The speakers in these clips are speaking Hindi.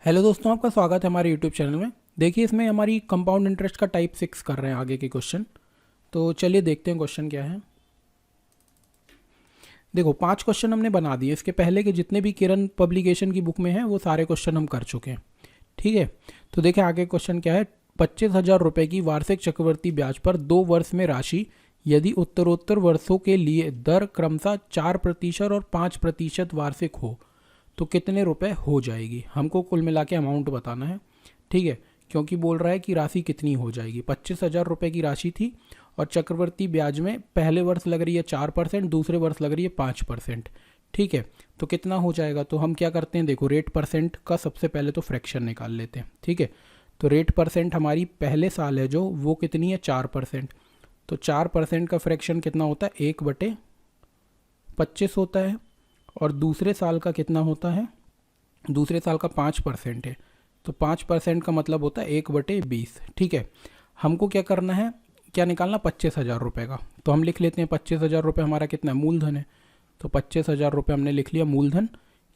हेलो दोस्तों, आपका स्वागत है हमारे यूट्यूब चैनल में। देखिए, इसमें हमारी कंपाउंड इंटरेस्ट का टाइप 6 कर रहे हैं आगे के क्वेश्चन। तो चलिए देखते हैं क्वेश्चन क्या है। देखो, 5 क्वेश्चन हमने बना दिए। इसके पहले के जितने भी किरण पब्लिकेशन की बुक में हैं वो सारे क्वेश्चन हम कर चुके हैं। ठीक है, तो देखिए आगे क्वेश्चन क्या है। 25,000 रुपये की वार्षिक चक्रवर्ती ब्याज पर 2 वर्ष में राशि यदि उत्तरोत्तर वर्षों के लिए दर क्रमशः 4% और 5% वार्षिक हो तो कितने रुपए हो जाएगी। हमको कुल मिला के अमाउंट बताना है। ठीक है, क्योंकि बोल रहा है कि राशि कितनी हो जाएगी। 25,000 रुपये की राशि थी और चक्रवर्ती ब्याज में पहले वर्ष लग रही है 4%, दूसरे वर्ष लग रही है 5%। ठीक है, तो कितना हो जाएगा। तो हम क्या करते हैं, देखो रेट परसेंट का सबसे पहले तो फ्रैक्शन निकाल लेते हैं। ठीक है, तो रेट परसेंट हमारी पहले साल है जो वो कितनी है 4%। तो 4% का फ्रैक्शन कितना होता है 1/25 होता है। और दूसरे साल का कितना होता है, दूसरे साल का 5% है। तो 5% का मतलब होता है 1/20। ठीक है, हमको क्या करना है, क्या निकालना 25,000 रुपये का। तो हम लिख लेते हैं 25,000 रुपये हमारा कितना है, मूलधन है। तो 25,000 रुपये हमने लिख लिया मूलधन।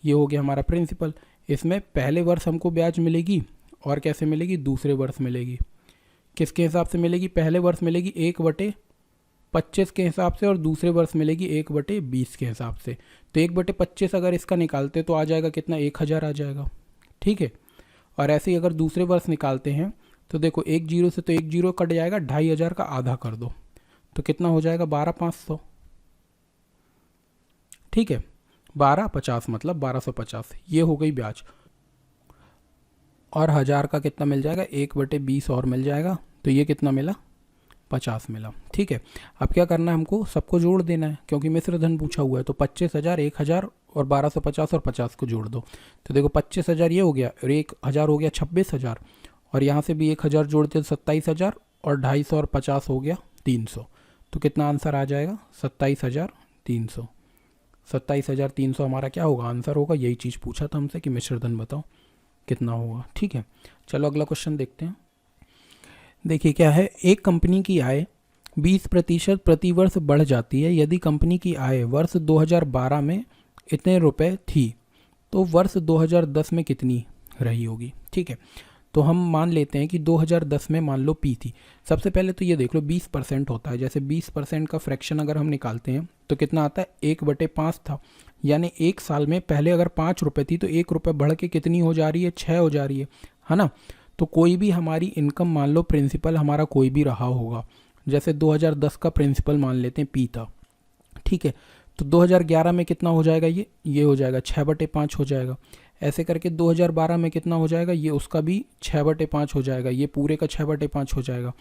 ये हो गया हमारा प्रिंसिपल। इसमें पहले वर्ष हमको ब्याज मिलेगी और कैसे मिलेगी, दूसरे वर्ष मिलेगी। किसके हिसाब से मिलेगी, पहले वर्ष मिलेगी 1/25 के हिसाब से और दूसरे वर्ष मिलेगी 1/20 के हिसाब से। तो 1/25 अगर इसका निकालते तो आ जाएगा कितना, 1,000 आ जाएगा। ठीक है, और ऐसे ही अगर दूसरे वर्ष निकालते हैं तो देखो 1 जीरो से तो 1 जीरो कट जाएगा, 2,500 का आधा कर दो तो कितना हो जाएगा 12,500। ठीक है, 1250 मतलब 1250, ये हो गई ब्याज। और 1,000 का कितना मिल जाएगा, 1/20 और मिल जाएगा। तो ये कितना मिला, 50 मिला। ठीक है, अब क्या करना है, हमको सबको जोड़ देना है क्योंकि मिश्र धन पूछा हुआ है। तो 25,000, 1,000 और 1250 और 50 को जोड़ दो। तो देखो 25,000 ये हो गया और 1,000 हो गया 26,000 और यहाँ से भी 1,000 जोड़ते तो 27,000 और 250 और 50 हो गया 300। तो कितना आंसर आ जाएगा, 27,300। 27,300 हमारा क्या होगा, आंसर होगा। यही चीज़ पूछा था हमसे कि मिश्र धन बताओ कितना होगा। ठीक है, चलो अगला क्वेश्चन देखते हैं। देखिए क्या है, एक कंपनी की आय 20% प्रति वर्ष बढ़ जाती है यदि कंपनी की आय वर्ष 2012 में इतने रुपए थी तो वर्ष 2010 में कितनी रही होगी। ठीक है, तो हम मान लेते हैं कि 2010 में मान लो पी थी। सबसे पहले तो ये देख लो 20% होता है, जैसे 20% का फ्रैक्शन अगर हम निकालते हैं तो कितना आता है, 1/5 था। यानी एक साल में पहले अगर 5 रुपये थी तो 1 रुपये बढ़ के कितनी हो जा रही है, 6 हो जा रही है ना। तो कोई भी हमारी इनकम मान लो प्रिंसिपल हमारा कोई भी रहा होगा, जैसे 2010 का प्रिंसिपल मान लेते हैं पी था। ठीक है, तो 2011 में कितना हो जाएगा, ये हो जाएगा 6/5 हो जाएगा। ऐसे करके 2012 में कितना हो जाएगा, ये उसका भी 6/5 हो जाएगा, ये पूरे का 6/5 हो जाएगा।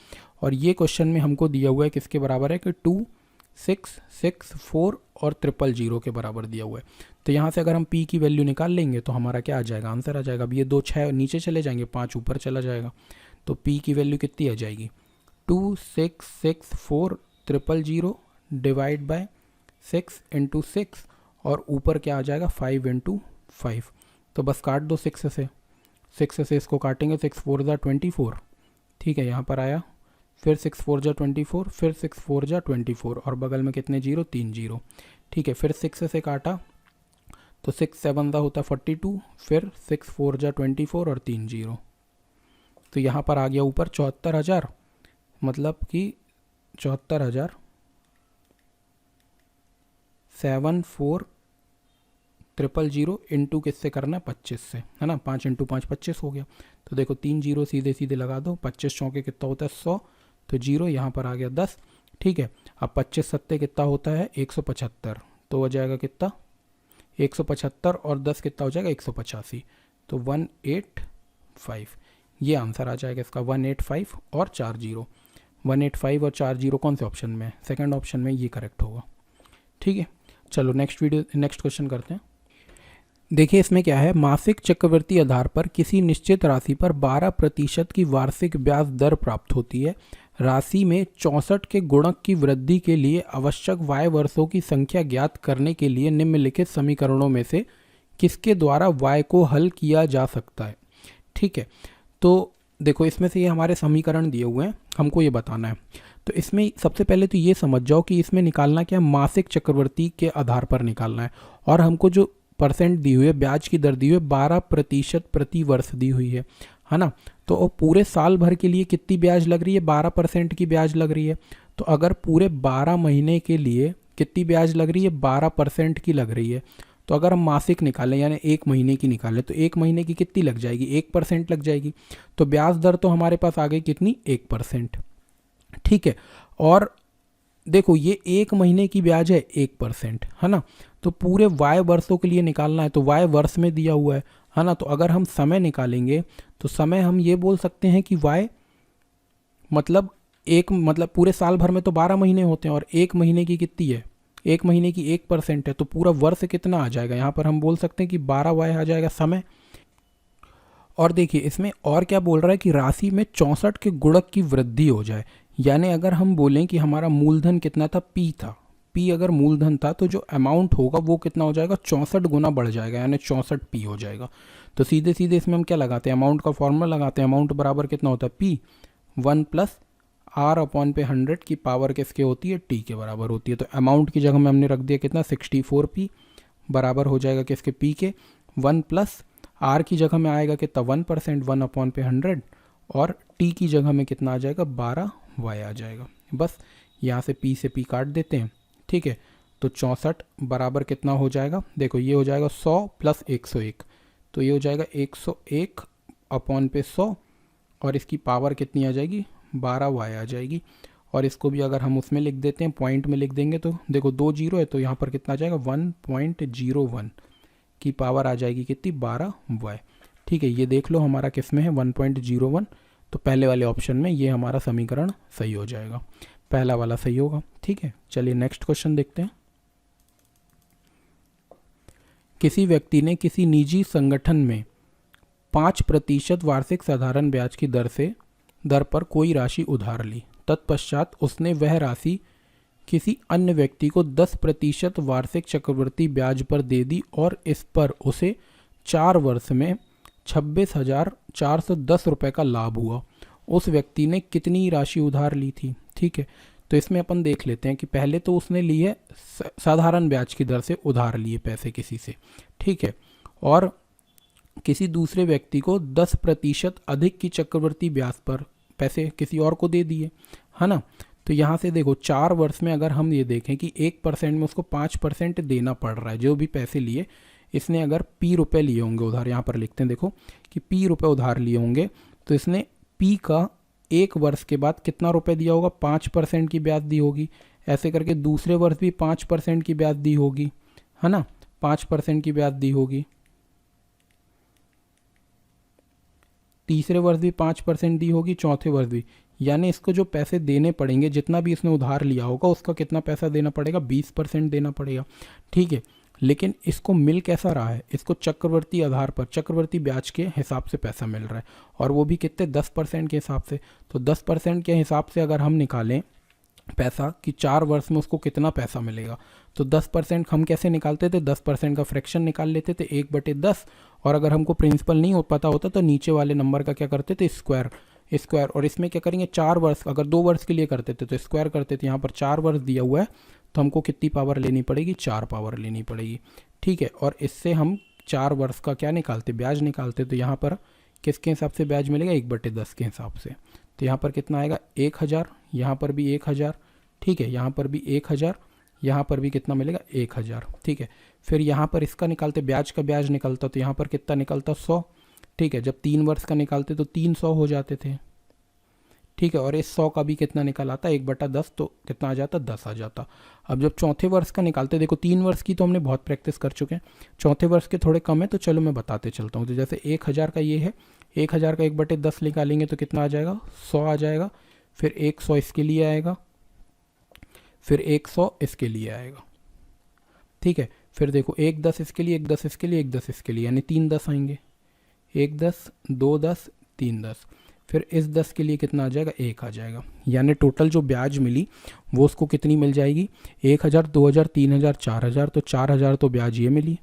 और ये क्वेश्चन में हमको दिया हुआ है किसके बराबर है कि 2,664 और 000 के बराबर दिया हुआ है। तो यहाँ से अगर हम p की वैल्यू निकाल लेंगे तो हमारा क्या आ जाएगा, आंसर आ जाएगा। अब ये 2 6 नीचे चले जाएंगे, 5 ऊपर चला जाएगा। तो p की वैल्यू कितनी आ जाएगी, 2,664 000 डिवाइड बाय 6 × 6 और ऊपर क्या आ जाएगा 5 × 5। तो बस काट दो 6 से इसको काटेंगे, 6 4 ज़ा 24। ठीक है, यहाँ पर आया, फिर 6 4 ज़ा 24, फिर 6 4 ज़ा 24 और बगल में कितने जीरो, 3 जीरो। ठीक है, फिर 6 से काटा तो 6 7 ज़ा होता 42, फिर 6 4 ज़ा 24 और 3 जीरो। तो यहाँ पर आ गया ऊपर 74,000, मतलब कि 74,000 74,000 इंटू किससे करना है, 25 से, है ना। 5 × 5 25 हो गया। तो देखो 3 जीरो सीधे सीधे लगा दो, 25 चौके कितना होता है 100, तो जीरो यहाँ पर आ गया 10। ठीक है, अब 25 सत्ते कितना होता है 175, तो हो जाएगा कितना 175 और 10 कितना हो जाएगा 185, तो 185। ये आंसर आ जाएगा इसका 185 और 4 जीरो। 185 और 4 जीरो कौन से ऑप्शन में है, सेकंड ऑप्शन में, ये करेक्ट होगा। ठीक है, चलो नेक्स्ट क्वेश्चन करते हैं। देखिए इसमें क्या है, मासिक चक्रवृद्धि आधार पर किसी निश्चित राशि पर 12% की वार्षिक ब्याज दर प्राप्त होती है। राशि में 64 के गुणक की वृद्धि के लिए आवश्यक वाय वर्षों की संख्या ज्ञात करने के लिए निम्नलिखित समीकरणों में से किसके द्वारा वाय को हल किया जा सकता है। ठीक है, तो देखो इसमें से ये हमारे समीकरण दिए हुए हैं, हमको ये बताना है। तो इसमें सबसे पहले तो ये समझ जाओ कि इसमें निकालना क्या है, मासिक चक्रवृद्धि के आधार पर निकालना है। और हमको जो परसेंट दी हुई है, ब्याज की दर दी हुई है 12% प्रति वर्ष दी हुई है ना। तो पूरे साल भर के लिए कितनी ब्याज लग रही है, 12% की ब्याज लग रही है। तो अगर पूरे 12 महीने के लिए कितनी ब्याज लग रही है, 12% की लग रही है। तो अगर हम मासिक निकालें यानी एक महीने की निकालें तो एक महीने की कितनी लग जाएगी, 1% लग जाएगी। तो ब्याज दर तो हमारे पास आ गई कितनी, 1%। ठीक है, और देखो ये एक महीने की ब्याज है 1%, है ना। तो पूरे वाय वर्षों के लिए निकालना है तो वाय वर्ष में दिया हुआ है ना। तो अगर हम समय निकालेंगे तो समय हम ये बोल सकते हैं कि वाय मतलब मतलब पूरे साल भर में तो 12 महीने होते हैं और एक महीने की कितनी है, एक महीने की 1% है। तो पूरा वर्ष कितना आ जाएगा, यहाँ पर हम बोल सकते हैं कि 12 आ जाएगा समय। और देखिए इसमें और क्या बोल रहा है कि राशि में 64 के गुणक की वृद्धि हो जाए। यानी अगर हम बोलें कि हमारा मूलधन कितना था, पी था, पी अगर मूलधन था तो जो अमाउंट होगा वो कितना हो जाएगा, 64 गुना बढ़ जाएगा, यानी 64 पी हो जाएगा। तो सीधे सीधे इसमें हम क्या लगाते हैं, अमाउंट का फॉर्मूला लगाते हैं। अमाउंट बराबर कितना होता है, पी 1 प्लस आर अपॉन पे 100 की पावर किसके होती है, टी के बराबर होती है। तो अमाउंट की जगह में हमने रख दिया कितना, 64 पी बराबर हो जाएगा किसके, पी के। 1 प्लस आर की जगह में आएगा कितना, 1%, 1 अपॉन पे 100, और टी की जगह में कितना आ जाएगा, 12 वाई आ जाएगा। बस यहाँ से पी काट देते हैं। ठीक है, तो 64 बराबर कितना हो जाएगा, देखो ये हो जाएगा 100 प्लस 101, तो ये हो जाएगा 101 अपॉन पे 100, और इसकी पावर कितनी आ जाएगी, 12 वाई आ जाएगी। और इसको भी अगर हम उसमें लिख देते हैं, पॉइंट में लिख देंगे, तो देखो 2 जीरो है तो यहाँ पर कितना आ जाएगा, 1.01 की पावर आ जाएगी कितनी, 12 वाई। ठीक है, ये देख लो हमारा किस में है, 1.01। तो पहले वाले ऑप्शन में ये हमारा समीकरण सही हो जाएगा, पहला वाला सही होगा। ठीक है, चलिए नेक्स्ट क्वेश्चन देखते हैं। किसी व्यक्ति ने किसी निजी संगठन में 5% वार्षिक साधारण ब्याज की दर पर कोई राशि उधार ली। तत्पश्चात उसने वह राशि किसी अन्य व्यक्ति को 10% वार्षिक चक्रवृद्धि ब्याज पर दे दी और इस पर उसे 4 वर्ष में 26,410 रुपये का लाभ हुआ। उस व्यक्ति ने कितनी राशि उधार ली थी। ठीक है, तो इसमें अपन देख लेते हैं कि पहले तो उसने ली है साधारण ब्याज की दर से उधार लिए पैसे किसी से। ठीक है, और किसी दूसरे व्यक्ति को 10% अधिक की चक्रवृद्धि ब्याज पर पैसे किसी और को दे दिए, है ना। तो यहाँ से देखो 4 वर्ष में अगर हम ये देखें कि 1% में उसको 5% देना पड़ रहा है, जो भी पैसे लिए इसने अगर पी रुपये लिए होंगे उधार, यहाँ पर लिखते हैं देखो कि पी रुपये उधार लिए होंगे, तो इसने पी का 1 वर्ष के बाद कितना रुपए दिया होगा, 5% की ब्याज दी होगी। ऐसे करके दूसरे वर्ष भी 5% की ब्याज दी होगी, है ना, 5% की ब्याज दी होगी। तीसरे वर्ष भी 5% दी होगी, चौथे वर्ष भी। यानी इसको जो पैसे देने पड़ेंगे, जितना भी इसने उधार लिया होगा उसका कितना पैसा देना पड़ेगा, 20% देना पड़ेगा। ठीक है, लेकिन इसको मिल कैसा रहा है, इसको चक्रवर्ती आधार पर चक्रवर्ती ब्याज के हिसाब से पैसा मिल रहा है, और वो भी कितने, 10% के हिसाब से। तो 10% के हिसाब से अगर हम निकालें पैसा कि 4 वर्ष में उसको कितना पैसा मिलेगा, तो 10% हम कैसे निकालते थे, 10% का फ्रैक्शन निकाल लेते थे 1/10, और अगर हमको प्रिंसिपल नहीं हो पता होता तो नीचे वाले नंबर का क्या करते थे, स्क्वायर। और इसमें क्या करेंगे, 4 वर्ष, अगर 2 वर्ष के लिए करते थे तो स्क्वायर करते थे। यहाँ पर 4 वर्ष दिया हुआ है तो हमको कितनी पावर लेनी पड़ेगी, 4 पावर लेनी पड़ेगी। ठीक है, और इससे हम 4 वर्ष का क्या निकालते, ब्याज निकालते। तो यहाँ पर किसके हिसाब से ब्याज मिलेगा, 1/10 के हिसाब से। तो यहाँ पर कितना आएगा, 1000, यहाँ पर भी 1000। ठीक है, यहाँ पर भी 1000, यहाँ पर भी कितना मिलेगा, 1000। ठीक है, फिर यहाँ पर इसका निकालते, ब्याज का ब्याज निकलता, तो यहाँ पर कितना निकलता, 100। ठीक है, जब 3 वर्ष का निकालते तो 300 हो जाते थे। ठीक है, और इस 100 का भी कितना निकल आता, 1/10, तो कितना आ जाता, 10 आ जाता। अब जब चौथे वर्ष का निकालते, देखो 3 वर्ष की तो हमने बहुत प्रैक्टिस कर चुके हैं, चौथे वर्ष के थोड़े कम है, तो चलो मैं बताते चलता हूँ। तो जैसे 1000 का ये है, 1000 का 1/10 निकालेंगे तो कितना आ जाएगा, 100 आ जाएगा। फिर 100 इसके लिए आएगा, फिर 100 इसके लिए आएगा। ठीक है, फिर देखो 1/10 इसके लिए, 1/10 इसके लिए, 1/10 इसके लिए, यानी 3 10 आएंगे, 1/10, 2/10, 3/10। फिर इस 10 के लिए कितना आ जाएगा, 1 आ जाएगा। यानी टोटल जो ब्याज मिली वो उसको कितनी मिल जाएगी, 1000, 2000, 3000, 4000, तो 4000 तो ब्याज ये मिली।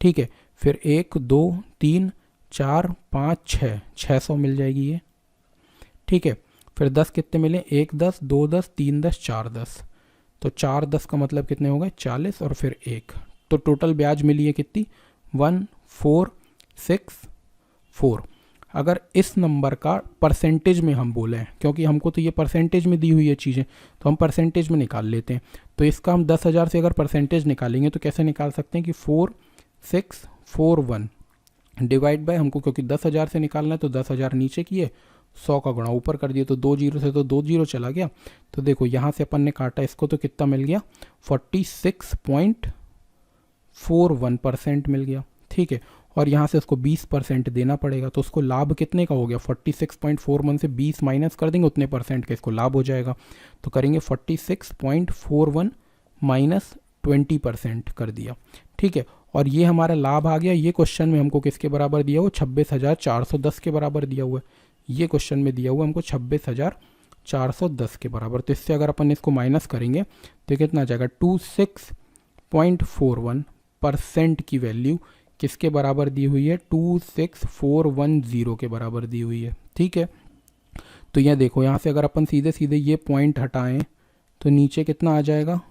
ठीक है, फिर 1 2 3 4 5 6, 600 मिल जाएगी ये। ठीक है, फिर 10 कितने मिले, 1 10, 2 10, 3 10, 4 10, तो 4 10 का मतलब कितने हो गए, 40, और फिर 1 तो टोटल ब्याज मिली है कितनी 1464। अगर इस नंबर का परसेंटेज में हम बोलें, क्योंकि हमको तो ये परसेंटेज में दी हुई है चीज़ें, तो हम परसेंटेज में निकाल लेते हैं। तो इसका हम 10,000 से अगर परसेंटेज निकालेंगे तो कैसे निकाल सकते हैं कि 4641 डिवाइड बाय, हमको क्योंकि 10,000 से निकालना है तो 10,000 नीचे किए, 100 का गुणा ऊपर कर दिए, तो 2 जीरो से तो 2 जीरो चला गया। तो देखो यहाँ से अपन ने काटा इसको तो कितना मिल गया 46.41% मिल गया। ठीक है, और यहाँ से उसको 20% देना पड़ेगा, तो उसको लाभ कितने का हो गया 46.41 से 20 माइनस कर देंगे, उतने परसेंट का इसको लाभ हो जाएगा। तो करेंगे 46.41 माइनस 20% कर दिया। ठीक है, और ये हमारा लाभ आ गया। ये क्वेश्चन में हमको किसके बराबर दिया हुआ 26,410 के बराबर दिया हुआ है। ये क्वेश्चन में दिया हुआ हमको 26,410 के बराबर। तो इससे अगर अपन इसको माइनस करेंगे तो कितना आ जाएगा 26.41% की वैल्यू किसके बराबर दी हुई है 26410 के बराबर दी हुई है। ठीक है, तो यह देखो यहाँ से अगर अपन सीधे सीधे ये पॉइंट हटाएं तो नीचे कितना आ जाएगा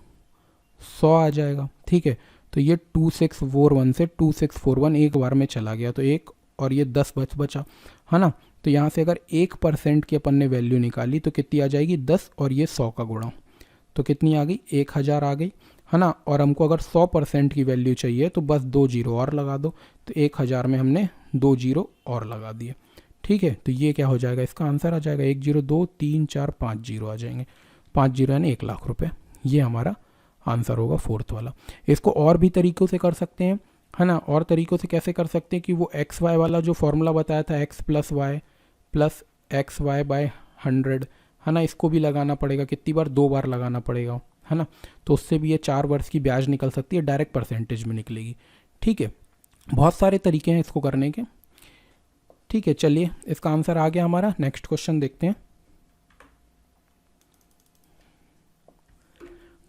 100 आ जाएगा। ठीक है, तो ये 2641 से 2641 एक बार में चला गया, तो एक और ये 10 बचा है ना। तो यहाँ से अगर 1% की अपन ने वैल्यू निकाली तो कितनी आ जाएगी 10 और ये 100 का गुणा, तो कितनी आ गई 1000 आ गई है ना। और हमको अगर 100% की वैल्यू चाहिए तो बस 2 जीरो और लगा दो, तो 1000 में हमने 2 जीरो और लगा दिए। ठीक है, तो ये क्या हो जाएगा, इसका आंसर आ जाएगा 1 0 2 3 4 5 जीरो आ जाएंगे, 5 जीरो यानी 1 लाख रुपए। ये हमारा आंसर होगा फोर्थ वाला। इसको और भी तरीक़ों से कर सकते हैं है ना। और तरीक़ों से कैसे कर सकते हैं कि वो एक्स वाई वाला जो फॉर्मूला बताया था x plus x y by 100 है ना, इसको भी लगाना पड़ेगा। कितनी बार 2 बार लगाना पड़ेगा है ना। तो उससे भी ये 4 वर्ष की ब्याज निकल सकती है, डायरेक्ट परसेंटेज में निकलेगी। ठीक है, बहुत सारे तरीके हैं इसको करने के। ठीक है, चलिए इसका आंसर आ गया हमारा। नेक्स्ट क्वेश्चन देखते हैं।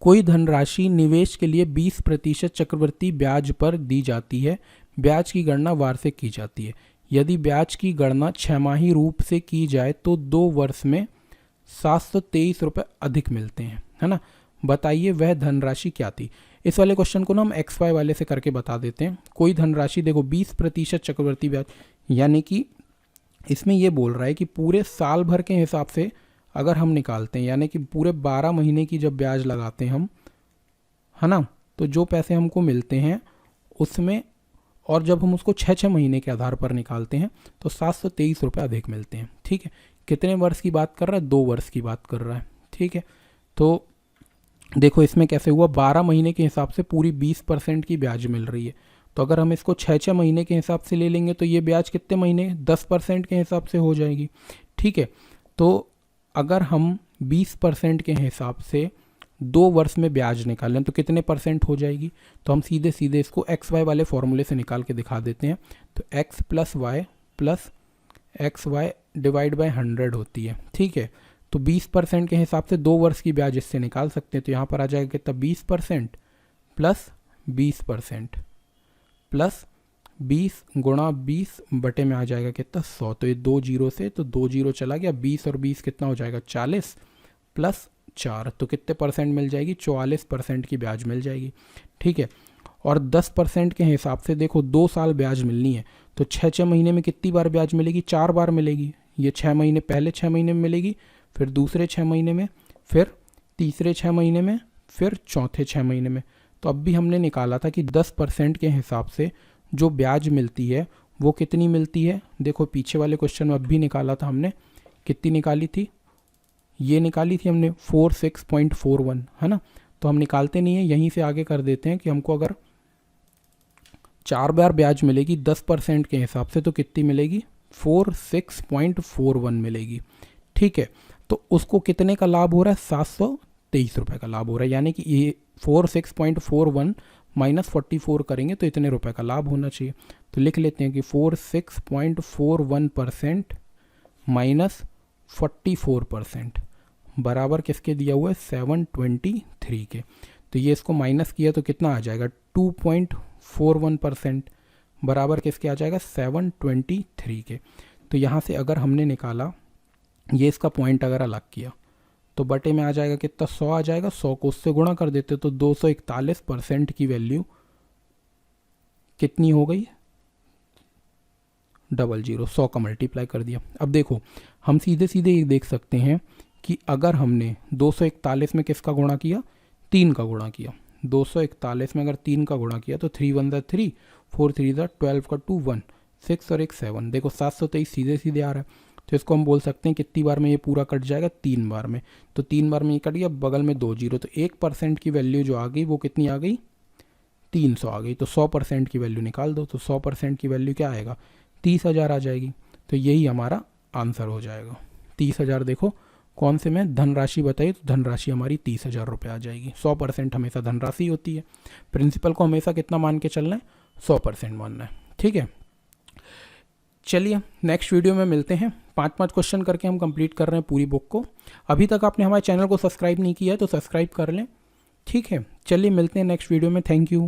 कोई धनराशि निवेश के लिए 20% चक्रवृद्धि ब्याज पर दी जाती है। ब्याज की गणना वार्षिक की जाती है। यदि ब्याज की गणना छमाही रूप से की जाए तो 2 वर्ष में 723 रुपये अधिक मिलते हैं है ना। बताइए वह धनराशि क्या थी। इस वाले क्वेश्चन को ना हम एक्स वाई वाले से करके बता देते हैं। कोई धनराशि देखो 20% चक्रवृद्धि ब्याज, यानी कि इसमें ये बोल रहा है कि पूरे साल भर के हिसाब से अगर हम निकालते हैं, यानी कि पूरे 12 महीने की जब ब्याज लगाते हैं हम है ना, तो जो पैसे हमको मिलते हैं उसमें, और जब हम उसको 6 महीने के आधार पर निकालते हैं तो 723 रुपये अधिक मिलते हैं। ठीक है, कितने वर्ष की बात कर रहा है 2 वर्ष की बात कर रहा है। ठीक है, तो देखो इसमें कैसे हुआ 12 महीने के हिसाब से पूरी 20% की ब्याज मिल रही है। तो अगर हम इसको 6 महीने के हिसाब से ले लेंगे तो ये ब्याज कितने महीने 10% के हिसाब से हो जाएगी। ठीक है, तो अगर हम 20% के हिसाब से 2 वर्ष में ब्याज निकालें तो कितने परसेंट हो जाएगी। तो हम सीधे सीधे इसको एक्स वाई वाले फॉर्मूले से निकाल के दिखा देते हैं। तो x plus x y divide by 100 होती है। ठीक है, तो 20% के हिसाब से 2 वर्ष की ब्याज इससे निकाल सकते हैं। तो यहाँ पर आ जाएगा कितना 20% प्लस 20% प्लस 20 गुणा 20 बटे में आ जाएगा कितना 100। तो ये 2 जीरो से तो 2 जीरो चला गया, 20 और 20 कितना हो जाएगा 40 प्लस 4, तो कितने परसेंट मिल जाएगी 44% की ब्याज मिल जाएगी। ठीक है, और 10% के हिसाब से देखो 2 साल ब्याज मिलनी है तो 6 महीने में कितनी बार ब्याज मिलेगी 4 बार मिलेगी। ये 6 महीने पहले 6 महीने में मिलेगी, फिर दूसरे 6 महीने में, फिर तीसरे 6 महीने में, फिर चौथे 6 महीने में। तो अब भी हमने निकाला था कि 10% के हिसाब से जो ब्याज मिलती है वो कितनी मिलती है। देखो पीछे वाले क्वेश्चन में अब भी निकाला था हमने, कितनी निकाली थी, ये निकाली थी हमने 46.41 है ना। तो हम निकालते नहीं है, यहीं से आगे कर देते हैं कि हमको अगर 4 बार ब्याज मिलेगी 10% के हिसाब से तो कितनी मिलेगी 46.41 मिलेगी। ठीक है, तो उसको कितने का लाभ हो रहा है 723 रुपये का लाभ हो रहा है, यानी कि ये 46.41 माइनस 44 करेंगे तो इतने रुपए का लाभ होना चाहिए। तो लिख लेते हैं कि 46.41% माइनस 44% बराबर किसके दिया हुआ है 723 के। तो ये इसको माइनस किया तो कितना आ जाएगा 2.41% बराबर किसके आ जाएगा 723 के। तो यहाँ से अगर हमने निकाला ये इसका पॉइंट अगर अलग किया तो बटे में आ जाएगा कितना 100 आ जाएगा, 100 को उससे गुणा कर देते तो 241% की वैल्यू कितनी हो गई 00, 100 का मल्टीप्लाई कर दिया। अब देखो हम सीधे सीधे ये देख सकते हैं कि अगर हमने 241 में किसका गुणा किया, 3 का गुणा किया, 241 में अगर 3 का गुणा किया तो 3 1 ज़ा 3, 4 3 ज़ा 12 का 2 1, 6 और 1 7, देखो 723 सीधे सीधे आ रहा है। तो इसको हम बोल सकते हैं कितनी बार में ये पूरा कट जाएगा, 3 बार में। तो 3 बार में ये कट गया, बगल में 2 जीरो, तो 1% की वैल्यू जो आ गई वो कितनी आ गई, 300 आ गई। तो 100% की वैल्यू निकाल दो, तो 100% की वैल्यू क्या आएगा, 30,000 आ जाएगी। तो यही हमारा आंसर हो जाएगा 30,000। देखो कौन से में धनराशि बताई, तो धनराशि हमारी 30,000 रुपये आ जाएगी। 100% हमेशा धनराशि होती है, प्रिंसिपल को हमेशा कितना मान के चलना है, 100% मानना है। ठीक है, चलिए नेक्स्ट वीडियो में मिलते हैं। 5 क्वेश्चन करके हम कंप्लीट कर रहे हैं पूरी बुक को। अभी तक आपने हमारे चैनल को सब्सक्राइब नहीं किया है तो सब्सक्राइब कर लें। ठीक है, चलिए मिलते हैं नेक्स्ट वीडियो में। Thank you.